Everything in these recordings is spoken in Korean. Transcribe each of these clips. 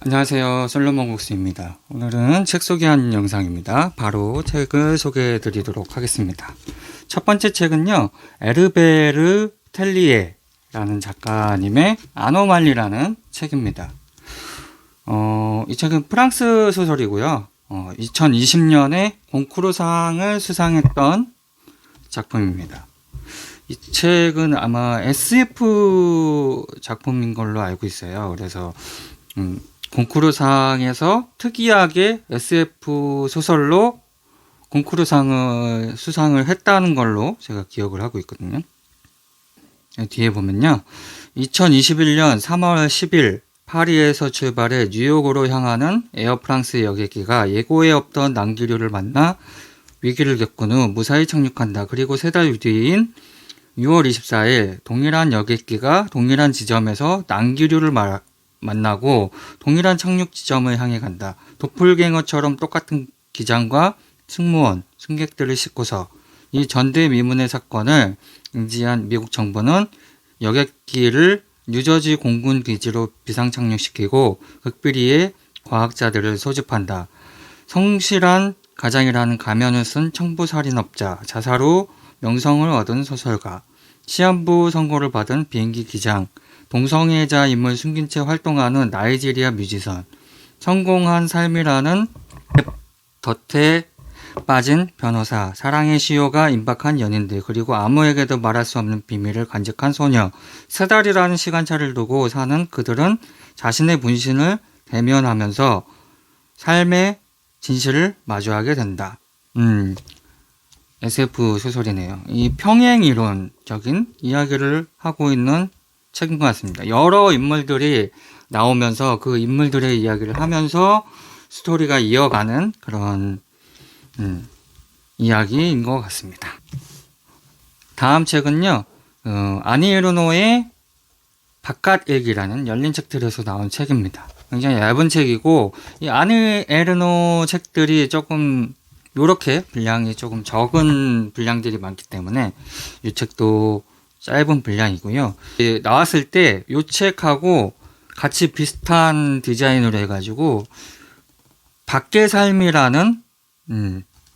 안녕하세요. 솔로몬 국수입니다. 오늘은 책 소개하는 영상입니다. 바로 책을 소개해 드리도록 하겠습니다. 첫 번째 책은요, 에르베르 텔리에라는 작가님의 아노말리라는 책입니다. 이 책은 프랑스 소설이고요. 2020년에 곤쿠르상을 수상했던 작품입니다. 이 책은 아마 SF 작품인 걸로 알고 있어요. 그래서 곤쿠르상에서 특이하게 SF 소설로 곤쿠르상을 수상을 했다는 걸로 제가 기억을 하고 있거든요. 뒤에 보면요. 2021년 3월 10일 파리에서 출발해 뉴욕으로 향하는 에어프랑스 여객기가 예고에 없던 난기류를 만나 위기를 겪은 후 무사히 착륙한다. 그리고 3달 뒤인 6월 24일 동일한 여객기가 동일한 지점에서 난기류를 만나고 동일한 착륙 지점을 향해 간다. 도플갱어처럼 똑같은 기장과 승무원, 승객들을 싣고서 이 전대미문의 사건을 인지한 미국 정부는 여객기를 뉴저지 공군 기지로 비상착륙시키고 극비리에 과학자들을 소집한다. 성실한 가장이라는 가면을 쓴 청부살인업자, 자살 후 명성을 얻은 소설가, 시한부 선고를 받은 비행기 기장, 동성애자 인물 숨긴 채 활동하는 나이지리아 뮤지션, 성공한 삶이라는 덫에 빠진 변호사, 사랑의 시효가 임박한 연인들, 그리고 아무에게도 말할 수 없는 비밀을 간직한 소녀, 3달이라는 시간차를 두고 사는 그들은 자신의 분신을 대면하면서 삶의 진실을 마주하게 된다. SF 소설이네요. 이 평행이론적인 이야기를 하고 있는 책인 것 같습니다. 여러 인물들이 나오면서 그 인물들의 이야기를 하면서 스토리가 이어가는 그런 이야기인 것 같습니다. 다음 책은요, 아니 에르노의 바깥 일기라는 열린 책들에서 나온 책입니다. 굉장히 얇은 책이고, 이 아니 에르노 책들이 조금 요렇게 분량이 조금 적은 분량들이 많기 때문에 이 책도 짧은 분량이고요. 나왔을 때 이 책하고 같이 비슷한 디자인으로 해가지고 밖의 삶이라는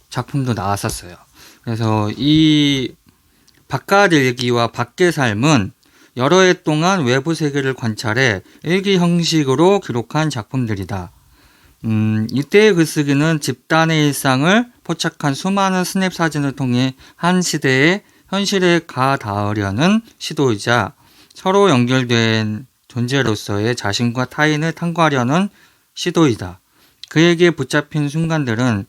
작품도 나왔었어요. 그래서 이 바깥 일기와 밖의 삶은 여러 해 동안 외부 세계를 관찰해 일기 형식으로 기록한 작품들이다. 이때의 글쓰기는 집단의 일상을 포착한 수많은 스냅 사진을 통해 한 시대의 현실에 가닿으려는 시도이자 서로 연결된 존재로서의 자신과 타인을 탐구하려는 시도이다. 그에게 붙잡힌 순간들은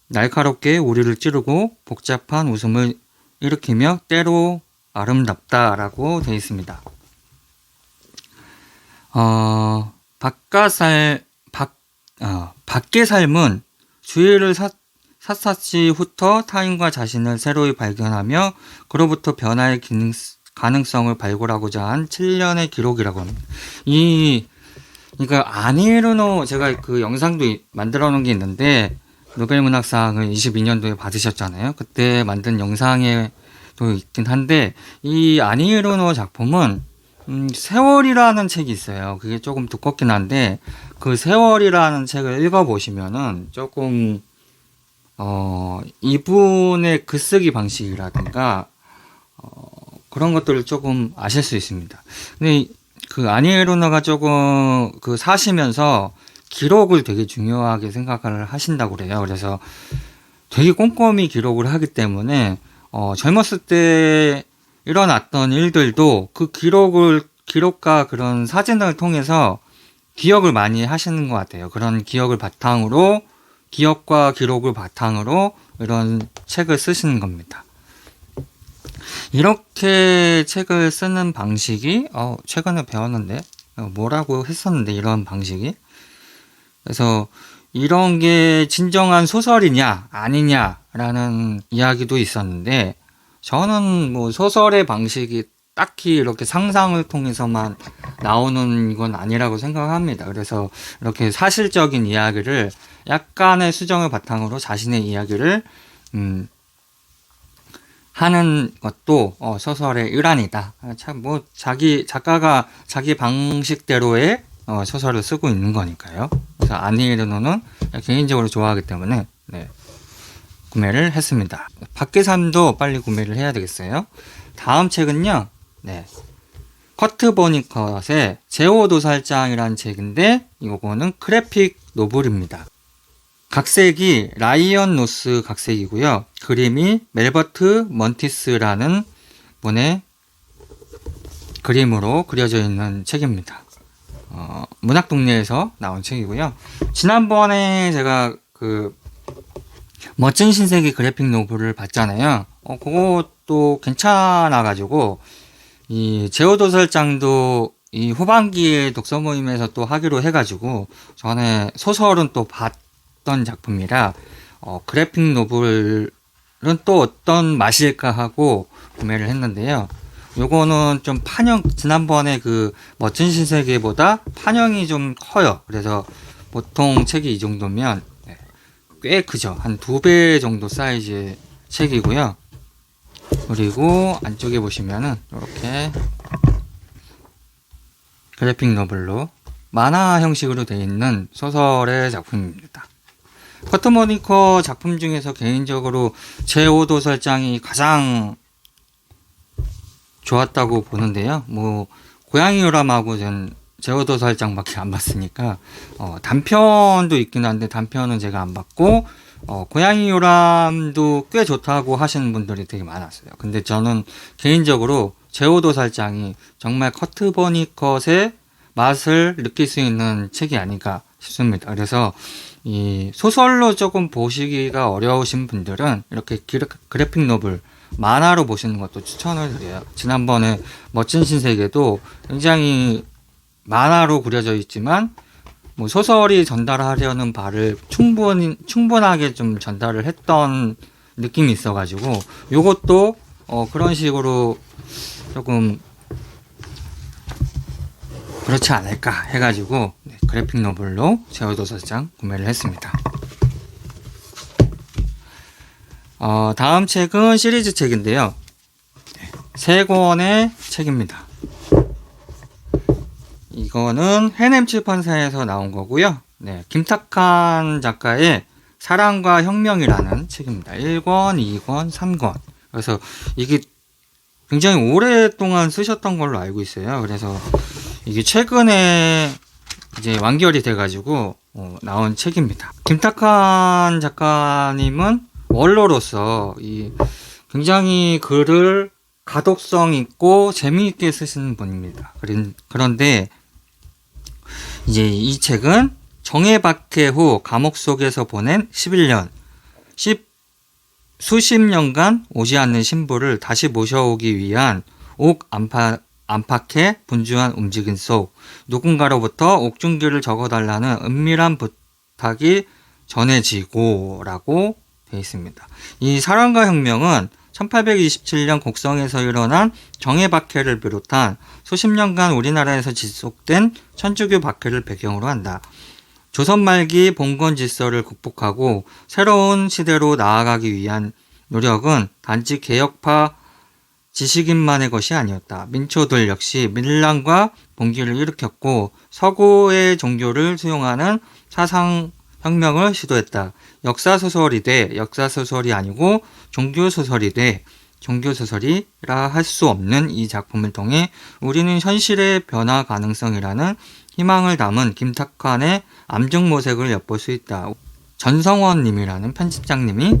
날카롭게 우리를 찌르고 복잡한 웃음을 일으키며 때로 아름답다라고 되어 있습니다. 밖의 삶은 주위를 샅샅이 훑어 타인과 자신을 새로이 발견하며 그로부터 변화의 가능성을 발굴하고자 한 7년의 기록이라고 합니다. 그러니까 아니 에르노 제가 그 영상도 만들어 놓은 게 있는데 노벨문학상을 22년도에 받으셨잖아요. 그때 만든 영상에도 있긴 한데 이 아니 에르노 작품은 세월이라는 책이 있어요. 그게 조금 두껍긴 한데 그 세월이라는 책을 읽어보시면은 조금 이분의 글쓰기 방식이라든가 그런 것들을 조금 아실 수 있습니다. 근데 그 아니 에르노가 조금 그 사시면서 기록을 되게 중요하게 생각을 하신다고 그래요. 그래서 되게 꼼꼼히 기록을 하기 때문에 젊었을 때 일어났던 일들도 그 기록과 그런 사진을 통해서 기억을 많이 하시는 것 같아요. 그런 기억과 기록을 바탕으로 이런 책을 쓰시는 겁니다. 이렇게 책을 쓰는 방식이 최근에 배웠는데 뭐라고 했었는데 이런 방식이 그래서 이런 게 진정한 소설이냐 아니냐라는 이야기도 있었는데 저는 뭐 소설의 방식이 딱히 이렇게 상상을 통해서만 나오는 건 아니라고 생각합니다. 그래서 이렇게 사실적인 이야기를 약간의 수정을 바탕으로 자신의 이야기를 하는 것도 소설의 일환이다. 참 뭐 작가가 자기 방식대로의 소설을 쓰고 있는 거니까요. 그래서 아니 에르노는 개인적으로 좋아하기 때문에 네, 구매를 했습니다. 밖에산도 빨리 구매를 해야 되겠어요. 다음 책은요. 네, 커트 버니컷의 제오도살장이라는 책인데 이거는 그래픽 노블입니다. 각색이 라이언 노스 각색이고요. 그림이 멜버트 먼티스라는 분의 그림으로 그려져 있는 책입니다. 문학동네에서 나온 책이고요. 지난번에 제가 그 멋진 신세계 그래픽 노블을 봤잖아요. 그것도 괜찮아가지고 이 제오도설장도 이 후반기에 독서 모임에서 또 하기로 해가지고 전에 소설은 또 봤던 작품이라 그래픽 노블은 또 어떤 맛일까 하고 구매를 했는데요. 요거는 좀 지난번에 그 멋진 신세계보다 판형이 좀 커요. 그래서 보통 책이 이 정도면 꽤 크죠. 한 2배 정도 사이즈의 책이고요. 그리고 안쪽에 보시면은 이렇게 그래픽 노블로 만화 형식으로 되어 있는 소설의 작품입니다. 커트모니커 작품 중에서 개인적으로 제오도설장이 가장 좋았다고 보는데요. 뭐 고양이 요람하고 전 제오도설장밖에 안 봤으니까 단편도 있긴 한데 단편은 제가 안 봤고 고양이 요람도 꽤 좋다고 하시는 분들이 되게 많았어요. 근데 저는 개인적으로 제오도살장이 정말 커트버니컷의 맛을 느낄 수 있는 책이 아닌가 싶습니다. 그래서 이 소설로 조금 보시기가 어려우신 분들은 이렇게 그래픽 노블 만화로 보시는 것도 추천을 드려요. 지난번에 멋진 신세계도 굉장히 만화로 그려져 있지만 뭐 소설이 전달하려는 바를 충분하게 좀 전달을 했던 느낌이 있어가지고 요것도 그런 식으로 조금 그렇지 않을까 해가지고 그래픽 노블로 제오도설장 구매를 했습니다. 다음 책은 시리즈 책인데요. 3권의 책입니다. 이거는 해냄 출판사에서 나온 거고요. 네, 김탁한 작가의 사랑과 혁명이라는 책입니다. 1권, 2권, 3권. 그래서 이게 굉장히 오랫동안 쓰셨던 걸로 알고 있어요. 그래서 이게 최근에 이제 완결이 돼가지고 나온 책입니다. 김탁한 작가님은 원로로서 굉장히 글을 가독성 있고 재미있게 쓰시는 분입니다. 그런데 이제 이 책은 정해박해 후 감옥 속에서 보낸 11년, 수십 년간 오지 않는 신부를 다시 모셔오기 위한 옥 안팎의 분주한 움직임 속 누군가로부터 옥중기를 적어달라는 은밀한 부탁이 전해지고 라고 되어 있습니다. 이 사랑과 혁명은 1827년 곡성에서 일어난 정해박해를 비롯한 수십 년간 우리나라에서 지속된 천주교 박해를 배경으로 한다. 조선 말기 봉건 질서를 극복하고 새로운 시대로 나아가기 위한 노력은 단지 개혁파 지식인만의 것이 아니었다. 민초들 역시 밀란과 봉기를 일으켰고 서구의 종교를 수용하는 사상혁명을 시도했다. 역사소설이 돼 역사소설이 아니고 종교소설이 돼 종교소설이라 할 수 없는 이 작품을 통해 우리는 현실의 변화 가능성이라는 희망을 담은 김탁환의 암중모색을 엿볼 수 있다. 전성원 님이라는 편집장님이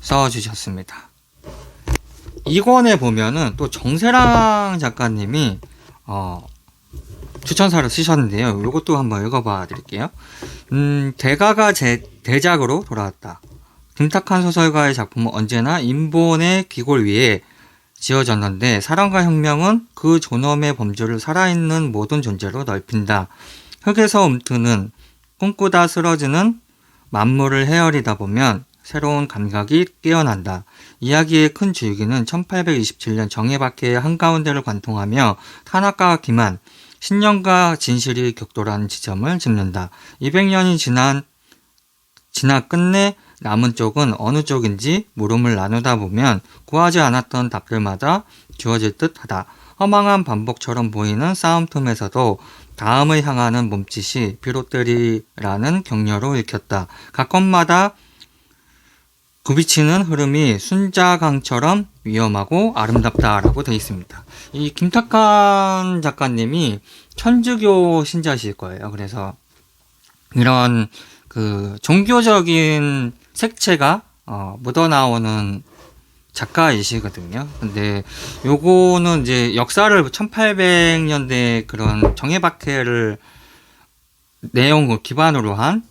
써주셨습니다. 이 권에 보면은 또 정세랑 작가님이 추천사를 쓰셨는데요. 이것도 한번 읽어봐 드릴게요. 대가가 대작으로 돌아왔다. 김탁한 소설가의 작품은 언제나 인본의 기골 위에 지어졌는데 사랑과 혁명은 그 존엄의 범주를 살아있는 모든 존재로 넓힌다. 흙에서 움트는 꿈꾸다 쓰러지는 만물을 헤아리다 보면 새로운 감각이 깨어난다. 이야기의 큰 줄기는 1827년 정해박해의 한가운데를 관통하며 탄압과 기만, 신념과 진실이 격돌하는 지점을 짚는다. 200년이 지나 끝내 남은 쪽은 어느 쪽인지 물음을 나누다 보면 구하지 않았던 답들마다 주어질 듯하다. 허망한 반복처럼 보이는 싸움 틈에서도 다음을 향하는 몸짓이 비롯되리라는 격려로 읽혔다. 각 건마다 굽이치는 흐름이 순자강처럼 위험하고 아름답다라고 되어 있습니다. 이 김탁한 작가님이 천주교 신자실 거예요. 그래서 이런 그 종교적인 색채가 묻어나오는 작가이시거든요. 근데 요거는 이제 역사를 1800년대 그런 정예박해를 내용을 기반으로 한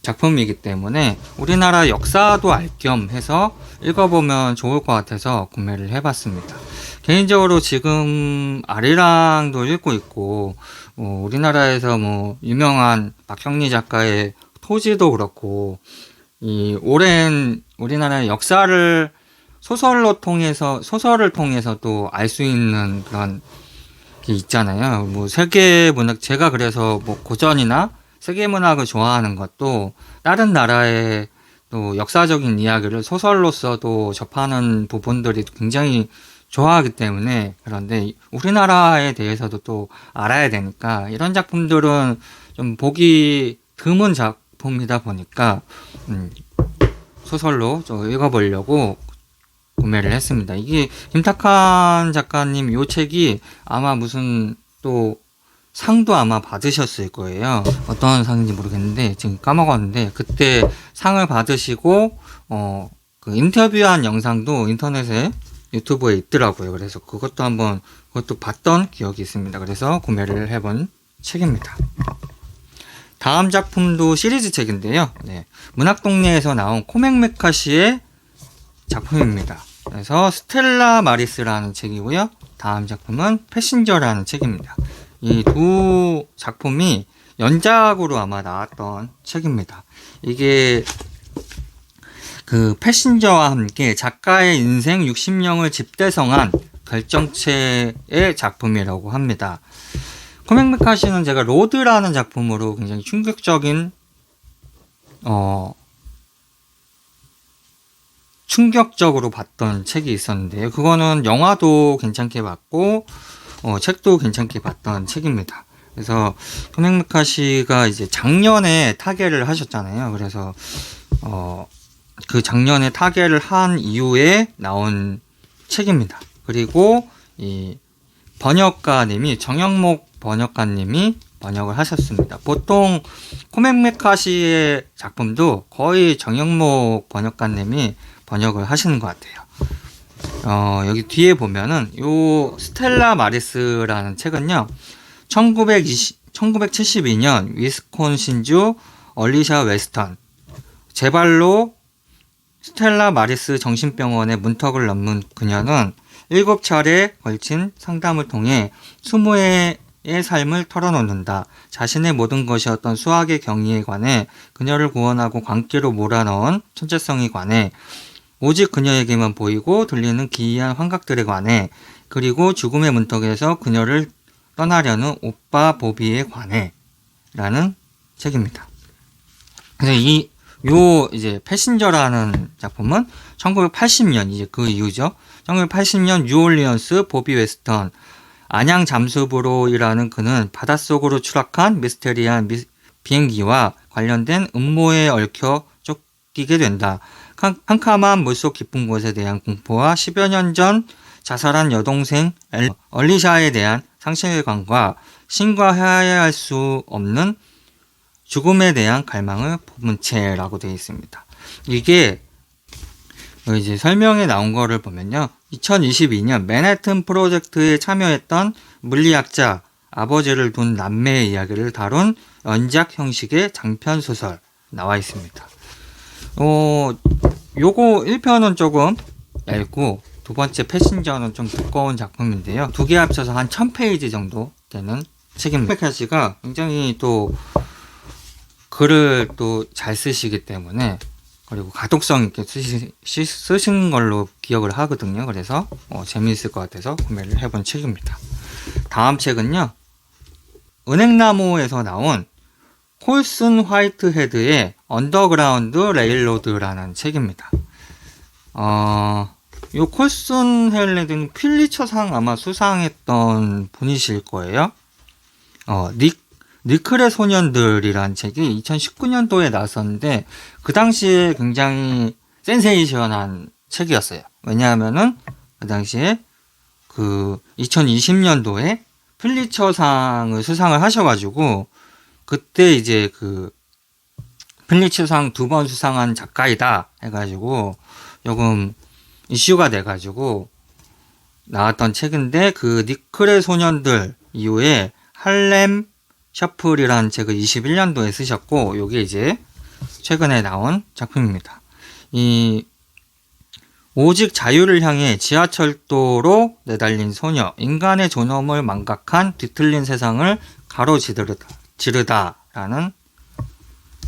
작품이기 때문에 우리나라 역사도 알 겸 해서 읽어보면 좋을 것 같아서 구매를 해봤습니다. 개인적으로 지금 아리랑도 읽고 있고 우리나라에서 뭐 유명한 박형리 작가의 토지도 그렇고 이 오랜 우리나라의 역사를 소설을 통해서도 알 수 있는 그런 게 있잖아요. 뭐 세계 문학, 제가 그래서 뭐 고전이나 세계 문학을 좋아하는 것도 다른 나라의 또 역사적인 이야기를 소설로서도 접하는 부분들이 굉장히 좋아하기 때문에, 그런데 우리나라에 대해서도 또 알아야 되니까 이런 작품들은 좀 보기 드문 작품이다 보니까 소설로 좀 읽어보려고 구매를 했습니다. 이게 김탁한 작가님 요 책이 아마 무슨 또 상도 아마 받으셨을 거예요. 어떤 상인지 모르겠는데 지금 까먹었는데 그때 상을 받으시고 그 인터뷰한 영상도 인터넷에 유튜브에 있더라고요. 그래서 그것도 봤던 기억이 있습니다. 그래서 구매를 해본 책입니다. 다음 작품도 시리즈 책인데요. 네, 문학동네에서 나온 코맥 메카시의 작품입니다. 그래서 스텔라 마리스라는 책이고요. 다음 작품은 패신저라는 책입니다. 이 두 작품이 연작으로 아마 나왔던 책입니다. 이게 그 패신저와 함께 작가의 인생 60년을 집대성한 결정체의 작품이라고 합니다. 코맥 메카시는 제가 로드라는 작품으로 굉장히 충격적으로 봤던 책이 있었는데요. 그거는 영화도 괜찮게 봤고 책도 괜찮게 봤던 책입니다. 그래서 코맥 메카시가 이제 작년에 타계를 하셨잖아요. 그래서 그 작년에 타계를 한 이후에 나온 책입니다. 그리고 이 번역가님이 정영목 번역가님이 번역을 하셨습니다. 보통 코맥 메카시의 작품도 거의 정영목 번역가님이 번역을 하시는 것 같아요. 여기 뒤에 보면은 요 스텔라 마리스라는 책은요, 1972년 위스콘신주 얼리샤 웨스턴 제발로 스텔라 마리스 정신병원의 문턱을 넘는 그녀는 7차례 걸친 상담을 통해 20회의 삶을 털어놓는다. 자신의 모든 것이었던 수학의 경위에 관해, 그녀를 구원하고 광기로 몰아넣은 천재성에 관해, 오직 그녀에게만 보이고 들리는 기이한 환각들에 관해, 그리고 죽음의 문턱에서 그녀를 떠나려는 오빠 보비에 관해 라는 책입니다. 그래서 이제 패신저라는 작품은 1980년, 이제 그 이후죠. 1980년 뉴올리언스 보비 웨스턴 안양 잠수부로 일하는 그는 바닷속으로 추락한 미스테리한 비행기와 관련된 음모에 얽혀 쫓기게 된다. 캄캄한 물속 깊은 곳에 대한 공포와 10여 년 전 자살한 여동생 얼리샤에 대한 상실감과 신과 해할 수 없는 죽음에 대한 갈망을 품은 채라고 되어 있습니다. 이게 이제 설명에 나온 거를 보면요, 2022년 맨해튼 프로젝트에 참여했던 물리학자 아버지를 둔 남매의 이야기를 다룬 연작 형식의 장편 소설 나와 있습니다. 요거 1편은 조금 얇고 두 번째 패신저는 좀 두꺼운 작품인데요. 두 개 합쳐서 한 1000페이지 정도 되는 책입니다. 메카시가 굉장히 또 글을 또 잘 쓰시기 때문에, 그리고 가독성 있게 쓰신 걸로 기억을 하거든요. 그래서 재미있을 것 같아서 구매를 해본 책입니다. 다음 책은요, 은행나무에서 나온 콜슨 화이트헤드의 언더그라운드 레일로드라는 책입니다. 요 콜슨 헤일레드는 필리처상 아마 수상했던 분이실 거예요. 닉 니클의 소년들이란 책이 2019년도에 나왔었는데 그 당시에 굉장히 센세이션한 책이었어요. 왜냐하면은 그 당시에 그 2020년도에 필리처상을 수상을 하셔가지고 그때 이제 그 필리처상 2번 수상한 작가이다 해가지고 조금 이슈가 돼가지고 나왔던 책인데 그 니클의 소년들 이후에 할렘 셔플이라는 책을 21년도에 쓰셨고 요게 이제 최근에 나온 작품입니다. 이 오직 자유를 향해 지하철도로 내달린 소녀, 인간의 존엄을 망각한 뒤틀린 세상을 가로지르다라는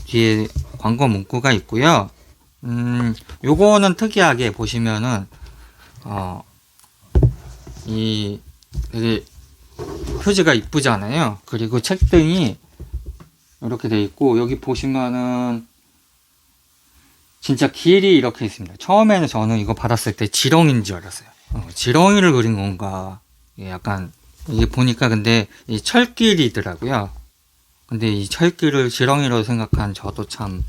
뒤에 광고 문구가 있고요. 요거는 특이하게 보시면은 이 되게 표지가 이쁘잖아요. 그리고 책등이 이렇게 돼 있고 여기 보시면은 진짜 길이 이렇게 있습니다. 처음에는 저는 이거 받았을 때 지렁이인 줄 알았어요. 지렁이를 그린 건가? 약간 이게 보니까 근데 이 철길이더라고요. 근데 이 철길을 지렁이로 생각한 저도 참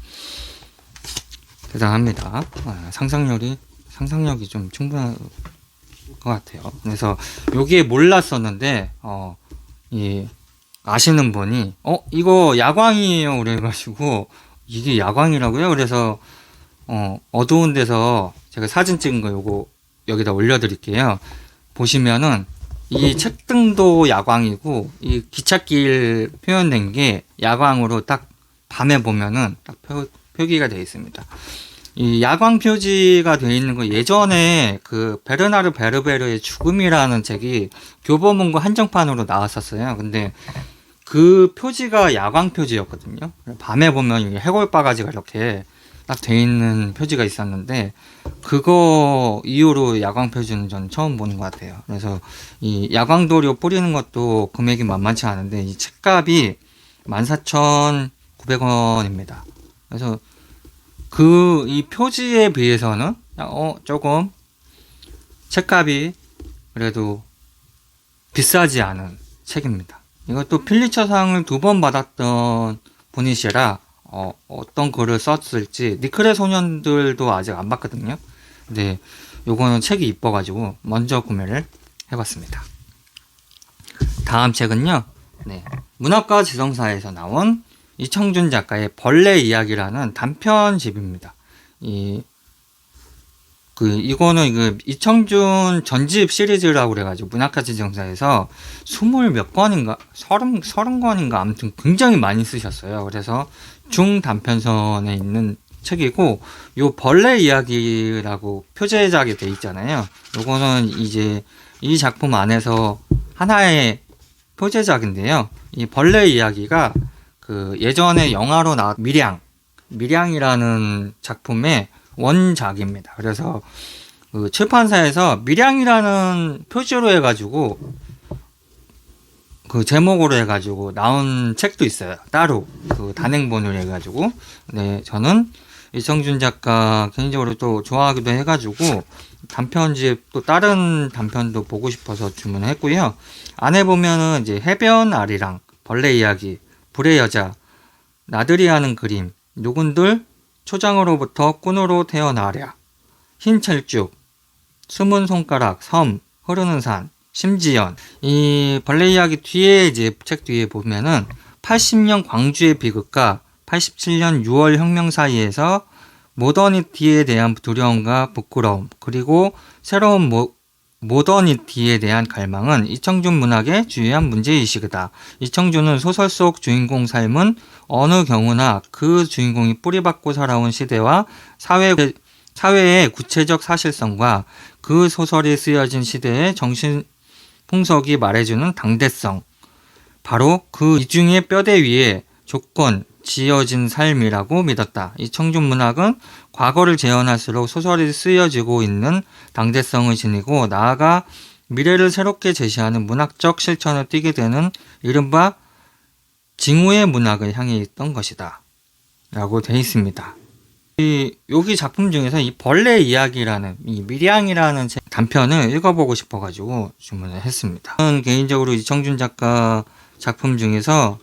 대단합니다. 상상력이 좀 충분한 것 같아요. 그래서 여기에 몰랐었는데 이 아시는 분이 이거 야광이에요 그래가지고 이게 야광이라고요? 그래서 어두운 데서 제가 사진 찍은 거 요거 여기다 올려드릴게요. 보시면은 이 책등도 야광이고 이 기찻길 표현된 게 야광으로 딱 밤에 보면은 딱 표기가 되어 있습니다. 이 야광 표지가 되어 있는 거 예전에 그 베르나르 베르베르의 죽음이라는 책이 교보문고 한정판으로 나왔었어요. 근데 그 표지가 야광 표지였거든요. 밤에 보면 해골 바가지가 이렇게 딱 돼 있는 표지가 있었는데 그거 이후로 야광 표지는 전 처음 보는 것 같아요. 그래서 이 야광도료 뿌리는 것도 금액이 만만치 않은데 이 책값이 14,900원입니다. 그래서 이 표지에 비해서는 조금 책값이 그래도 비싸지 않은 책입니다. 이것도 필리처상을 2번 받았던 분이시라 어떤 글을 썼을지 니클의 소년들도 아직 안 봤거든요. 근데 요거는 책이 이뻐가지고 먼저 구매를 해봤습니다. 다음 책은요. 문학과 지성사에서 나온 이청준 작가의 벌레 이야기라는 단편집입니다. 이거는 이청준 전집 시리즈라고 그래가지고 문학과 지성사에서 20몇 권인가 30권인가 아무튼 굉장히 많이 쓰셨어요. 그래서 중단편선에 있는 책이고 요 벌레 이야기라고 표제작이 돼 있잖아요. 요거는 이제 이 작품 안에서 하나의 표제작인데요. 이 벌레 이야기가 그 예전에 영화로 나왔 밀양이라는 작품의 원작입니다. 그래서 그 출판사에서 밀양이라는 표지로 해가지고 그 제목으로 해가지고 나온 책도 있어요. 따로 그 단행본으로 해가지고 저는 이청준 작가 개인적으로 또 좋아하기도 해가지고 단편집 또 다른 단편도 보고 싶어서 주문했고요. 안에 보면은 이제 해변 아리랑, 벌레 이야기, 불의 여자, 나들이 하는 그림, 누군들, 초장으로부터 꾼으로 태어나랴, 흰 철쭉, 숨은 손가락, 섬, 흐르는 산, 심지연. 이 벌레 이야기 뒤에 이제 책 뒤에 보면은 80년 광주의 비극과 87년 6월 혁명 사이에서 모더니티에 대한 두려움과 부끄러움 그리고 새로운 모더니티에 대한 갈망은 이청준 문학의 주요한 문제의식이다. 이청준은 소설 속 주인공 삶은 어느 경우나 그 주인공이 뿌리박고 살아온 시대와 사회의 구체적 사실성과 그 소설이 쓰여진 시대의 정신 풍속이 말해주는 당대성, 바로 그 이중의 뼈대 위에 조건 지어진 삶이라고 믿었다. 이청준 문학은 과거를 재현할수록 소설이 쓰여지고 있는 당대성을 지니고 나아가 미래를 새롭게 제시하는 문학적 실천을 띠게 되는 이른바 징후의 문학을 향해 있던 것이다. 라고 되어 있습니다. 여기 작품 중에서 이 벌레 이야기라는 이 밀양이라는 단편을 읽어보고 싶어가지고 주문을 했습니다. 저는 개인적으로 이청준 작가 작품 중에서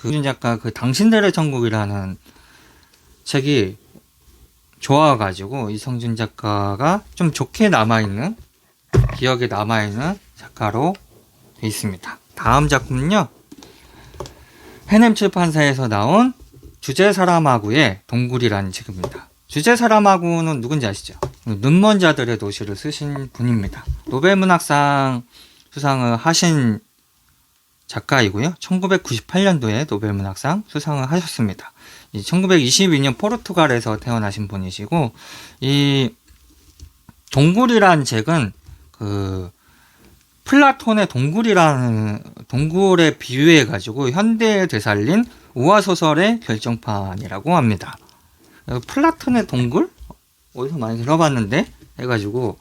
그 작가 그 당신들의 천국이라는 책이 좋아가지고 이성준 작가가 좀 좋게 남아있는, 기억에 남아있는 작가로 되어 있습니다. 다음 작품은요, 해냄 출판사에서 나온 주제사람하고의 동굴이라는 책입니다. 주제사람하고는 누군지 아시죠? 눈먼 자들의 도시를 쓰신 분입니다. 노벨문학상 수상을 하신 작가이고요. 1998년도에 노벨문학상 수상을 하셨습니다. 1922년 포르투갈에서 태어나신 분이시고, 이 동굴이라는 책은 그 플라톤의 동굴에 비유해 가지고 현대에 되살린 우화 소설의 결정판이라고 합니다. 플라톤의 동굴? 어디서 많이 들어봤는데 해가지고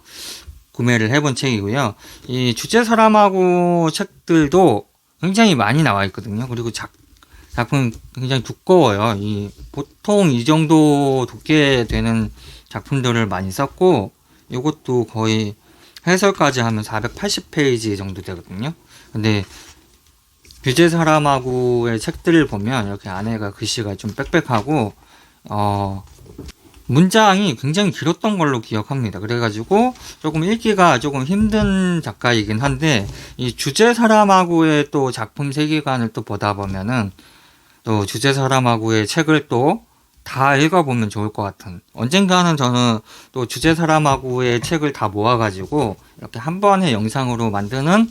구매를 해본 책이고요. 이 주제 사람하고 책들도 굉장히 많이 나와 있거든요. 그리고 작품 굉장히 두꺼워요. 보통 이 정도 두께 되는 작품들을 많이 썼고, 이것도 거의 해설까지 하면 480페이지 정도 되거든요. 근데 주제 사람하고의 책들을 보면 이렇게 안에가 글씨가 좀 빽빽하고 문장이 굉장히 길었던 걸로 기억합니다. 그래가지고 조금 읽기가 조금 힘든 작가이긴 한데, 이 주제 사람하고의 또 작품 세계관을 또 보다 보면은 또 주제 사람하고의 책을 또 다 읽어보면 좋을 것 같은, 언젠가는 저는 또 주제 사람하고의 책을 다 모아가지고 이렇게 한 번의 영상으로 만드는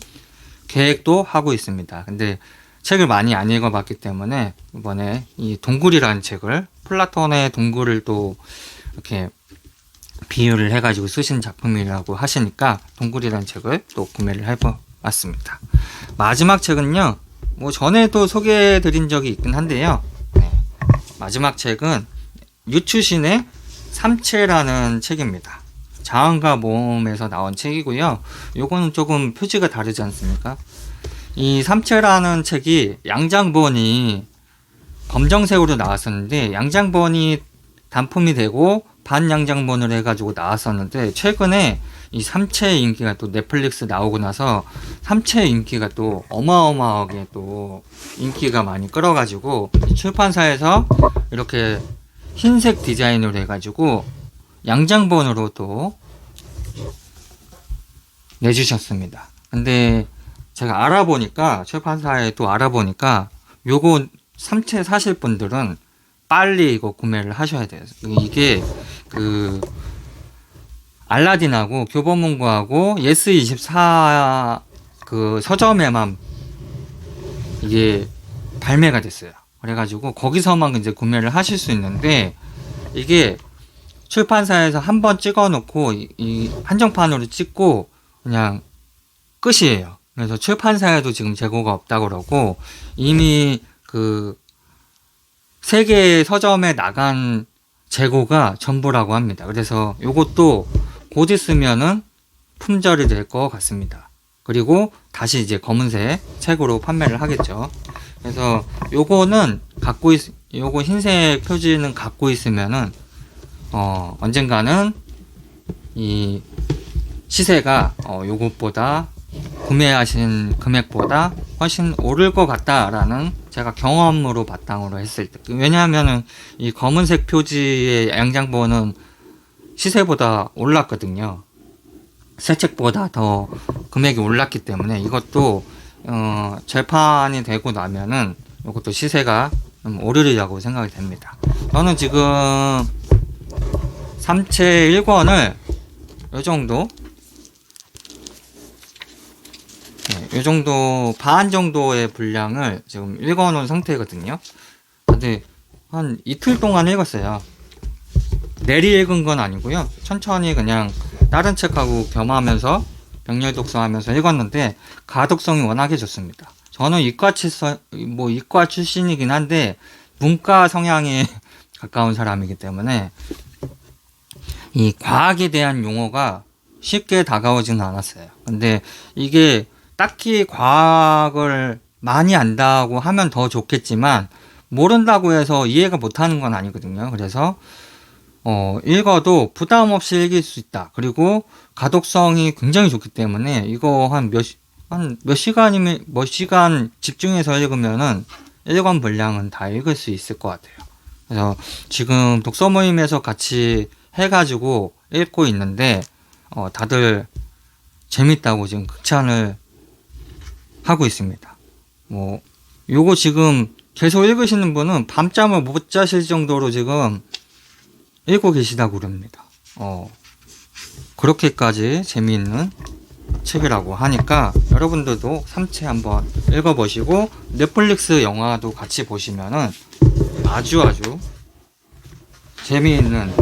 계획도 하고 있습니다. 근데 책을 많이 안 읽어봤기 때문에 이번에 이 동굴이라는 책을, 플라톤의 동굴을 또 이렇게 비유를 해가지고 쓰신 작품이라고 하시니까 동굴이라는 책을 또 구매를 해봤습니다. 마지막 책은요, 뭐 전에도 소개해드린 적이 있긴 한데요. 마지막 책은 유추신의 삼체라는 책입니다. 자언과 모험에서 나온 책이고요. 요거는 조금 표지가 다르지 않습니까? 이 삼체라는 책이 양장본이 검정색으로 나왔었는데, 양장본이 단품이 되고 반양장본으로 해가지고 나왔었는데, 최근에 이 삼체의 인기가 또 넷플릭스 나오고 나서 삼체의 인기가 또 어마어마하게 또 인기가 많이 끌어가지고 출판사에서 이렇게 흰색 디자인으로 해가지고 양장본으로 또 내주셨습니다. 근데 제가 알아보니까, 출판사에 또 알아보니까 요거 삼체 사실 분들은 빨리 이거 구매를 하셔야 돼요. 이게 그 알라딘하고 교보문고하고 예스24 그 서점에만 이게 발매가 됐어요. 그래가지고 거기서만 이제 구매를 하실 수 있는데, 이게 출판사에서 한번 찍어놓고 이 한정판으로 찍고 그냥 끝이에요. 그래서 출판사에도 지금 재고가 없다고 그러고, 이미 그 세계 서점에 나간 재고가 전부라고 합니다. 그래서 요것도 곧 있으면은 품절이 될 것 같습니다. 그리고 다시 이제 검은색 책으로 판매를 하겠죠. 그래서 요거는 요거 흰색 표지는 갖고 있으면은 언젠가는 이 시세가 요것보다 구매하신 금액보다 훨씬 오를 것 같다라는, 제가 경험으로 바탕으로 했을 때, 왜냐하면은 이 검은색 표지의 양장본은 시세보다 올랐거든요. 새 책보다 더 금액이 올랐기 때문에 이것도 절판이 되고 나면은 이것도 시세가 좀 오르리라고 생각이 됩니다. 저는 지금 삼체 1권을 요 정도 반 정도의 분량을 지금 읽어놓은 상태거든요. 근데 한 이틀 동안 읽었어요. 내리 읽은 건 아니고요. 천천히 그냥 다른 책하고 겸하면서 병렬 독서하면서 읽었는데 가독성이 워낙에 좋습니다. 저는 이과 출신이긴 한데 문과 성향에 가까운 사람이기 때문에 이 과학에 대한 용어가 쉽게 다가오지는 않았어요. 근데 이게 딱히 과학을 많이 안다고 하면 더 좋겠지만, 모른다고 해서 이해가 못하는 건 아니거든요. 그래서 읽어도 부담 없이 읽을 수 있다. 그리고 가독성이 굉장히 좋기 때문에 이거 몇 시간 집중해서 읽으면은 1권 분량은 다 읽을 수 있을 것 같아요. 그래서 지금 독서 모임에서 같이 해가지고 읽고 있는데 다들 재밌다고 지금 극찬을 하고 있습니다. 뭐 요거 지금 계속 읽으시는 분은 밤잠을 못 자실 정도로 지금 읽고 계시다고 그럽니다. 그렇게까지 재미있는 책이라고 하니까 여러분들도 삼체 한번 읽어보시고 넷플릭스 영화도 같이 보시면은 아주 재미있는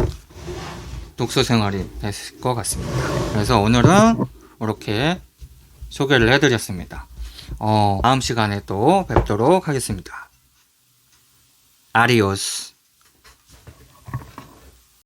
독서 생활이 됐을 것 같습니다. 그래서 오늘은 이렇게 소개를 해드렸습니다. 다음 시간에 또 뵙도록 하겠습니다. 아디오스.